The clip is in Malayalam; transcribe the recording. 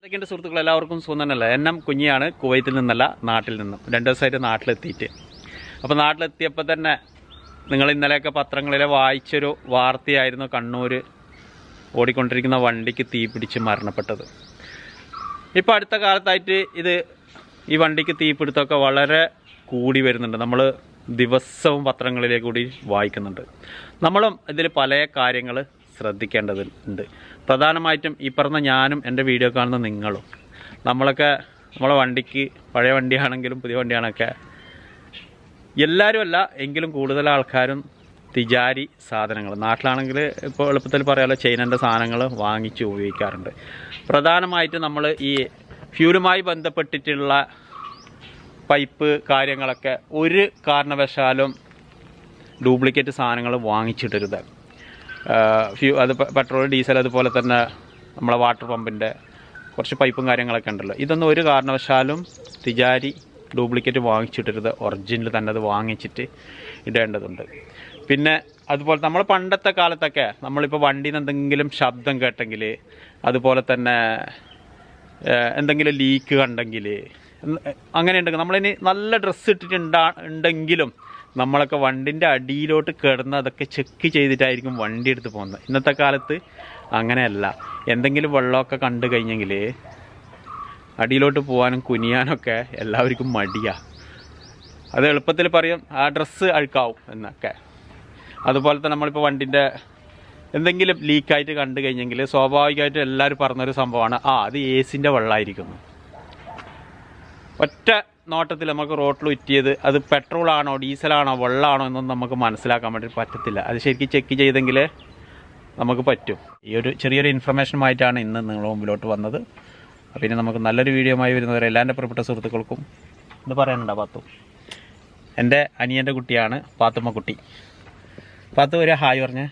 എന്തൊക്കെയുണ്ട് സുഹൃത്തുക്കൾ, എല്ലാവർക്കും സുഖം തന്നെയല്ല. എന്നെ കുഞ്ഞിയാണ്, കുവൈത്തിൽ നിന്നല്ല, നാട്ടിൽ നിന്നും 2 ദിവസമായിട്ട് നാട്ടിലെത്തിയിട്ട്. അപ്പോൾ നാട്ടിലെത്തിയപ്പോൾ തന്നെ നിങ്ങൾ ഇന്നലെയൊക്കെ പത്രങ്ങളിലെ വായിച്ചൊരു വാർത്തയായിരുന്നു കണ്ണൂർ ഓടിക്കൊണ്ടിരിക്കുന്ന വണ്ടിക്ക് തീ പിടിച്ച് മരണപ്പെട്ടത്. ഇപ്പോൾ അടുത്ത കാലത്തായിട്ട് ഈ വണ്ടിക്ക് തീപിടുത്തമൊക്കെ വളരെ കൂടി വരുന്നുണ്ട്. നമ്മൾ ദിവസവും പത്രങ്ങളിലേക്ക് കൂടി വായിക്കുന്നുണ്ട്. നമ്മളും ഇതിൽ പല കാര്യങ്ങൾ ശ്രദ്ധിക്കേണ്ടതുണ്ട്. പ്രധാനമായിട്ടും ഈ പറഞ്ഞ ഞാനും എൻ്റെ വീഡിയോ കാണുന്ന നിങ്ങളും നമ്മളെ വണ്ടിക്ക്, പഴയ വണ്ടിയാണെങ്കിലും പുതിയ വണ്ടിയാണൊക്കെ, എല്ലാവരും അല്ല എങ്കിലും കൂടുതൽ ആൾക്കാരും തിജാരി സാധനങ്ങൾ, നാട്ടിലാണെങ്കിൽ ഇപ്പോൾ എളുപ്പത്തിൽ പറയാമല്ലോ, ചൈനൻ്റെ സാധനങ്ങൾ വാങ്ങിച്ച് ഉപയോഗിക്കാറുണ്ട്. പ്രധാനമായിട്ടും നമ്മൾ ഈ ഫ്യൂലുമായി ബന്ധപ്പെട്ടിട്ടുള്ള പൈപ്പ് കാര്യങ്ങളൊക്കെ ഒരു കാരണവശാലും ഡ്യൂപ്ലിക്കേറ്റ് സാധനങ്ങൾ വാങ്ങിച്ചിടരുത്. അത് പെട്രോൾ, ഡീസൽ, അതുപോലെ തന്നെ നമ്മളെ വാട്ടർ പമ്പിൻ്റെ കുറച്ച് പൈപ്പും കാര്യങ്ങളൊക്കെ ഉണ്ടല്ലോ, ഇതൊന്നും ഒരു കാരണവശാലും തിജാരി ഡ്യൂപ്ലിക്കേറ്റ് വാങ്ങിച്ചിടരുത്. ഒറിജിനൽ തന്നെ അത് വാങ്ങിച്ചിട്ട് ഇടേണ്ടതുണ്ട്. പിന്നെ അതുപോലെ നമ്മൾ പണ്ടത്തെ കാലത്തൊക്കെ നമ്മളിപ്പോൾ വണ്ടിയിൽ നിന്ന് എന്തെങ്കിലും ശബ്ദം കേട്ടെങ്കിൽ, അതുപോലെ തന്നെ എന്തെങ്കിലും ലീക്ക് കണ്ടെങ്കിൽ, അങ്ങനെ ഉണ്ടെങ്കിൽ നമ്മളിനി നല്ല ഡ്രസ്സ് ഉണ്ടെങ്കിലും നമ്മളൊക്കെ വണ്ടിൻ്റെ അടിയിലോട്ട് കിടന്ന് അതൊക്കെ ചെക്ക് ചെയ്തിട്ടായിരിക്കും വണ്ടി എടുത്ത് പോകുന്നത്. ഇന്നത്തെ കാലത്ത് അങ്ങനെയല്ല. എന്തെങ്കിലും വെള്ളമൊക്കെ കണ്ടു കഴിഞ്ഞെങ്കിൽ അടിയിലോട്ട് പോകാനും കുനിയാനൊക്കെ എല്ലാവർക്കും മടിയാണ്. അത് എളുപ്പത്തിൽ പറയും, ആ ഡ്രസ്സ് അഴുക്കാവും എന്നൊക്കെ. അതുപോലെ തന്നെ നമ്മളിപ്പോൾ വണ്ടിൻ്റെ എന്തെങ്കിലും ലീക്കായിട്ട് കണ്ടു കഴിഞ്ഞെങ്കിൽ സ്വാഭാവികമായിട്ടും എല്ലാവരും പറഞ്ഞൊരു സംഭവമാണ്, അത് AC-ൻ്റെ വെള്ളമായിരിക്കുന്നു. ഒറ്റ നോട്ടത്തിൽ നമുക്ക് റോട്ടിൽ ഉറ്റിയത് അത് പെട്രോളാണോ ഡീസലാണോ വെള്ളമാണോ എന്നൊന്നും നമുക്ക് മനസ്സിലാക്കാൻ വേണ്ടി പറ്റത്തില്ല. അത് ശരിക്കും ചെക്ക് ചെയ്തെങ്കിലേ നമുക്ക് പറ്റും. ഈ ഒരു ചെറിയൊരു ഇൻഫർമേഷനുമായിട്ടാണ് ഇന്ന് നിങ്ങളുടെ മുമ്പിലോട്ട് വന്നത്. പിന്നെ നമുക്ക് നല്ലൊരു വീഡിയോയുമായി വരുന്നവരെ എല്ലാ എൻ്റെ പ്രിയപ്പെട്ട സുഹൃത്തുക്കൾക്കും ഇത് പറയാനുണ്ടോ പാത്തു? എൻ്റെ അനിയൻ്റെ കുട്ടിയാണ് പാത്തുമ്മ കുട്ടി. പാത്തു ഒരു ഹായ് പറഞ്ഞേ.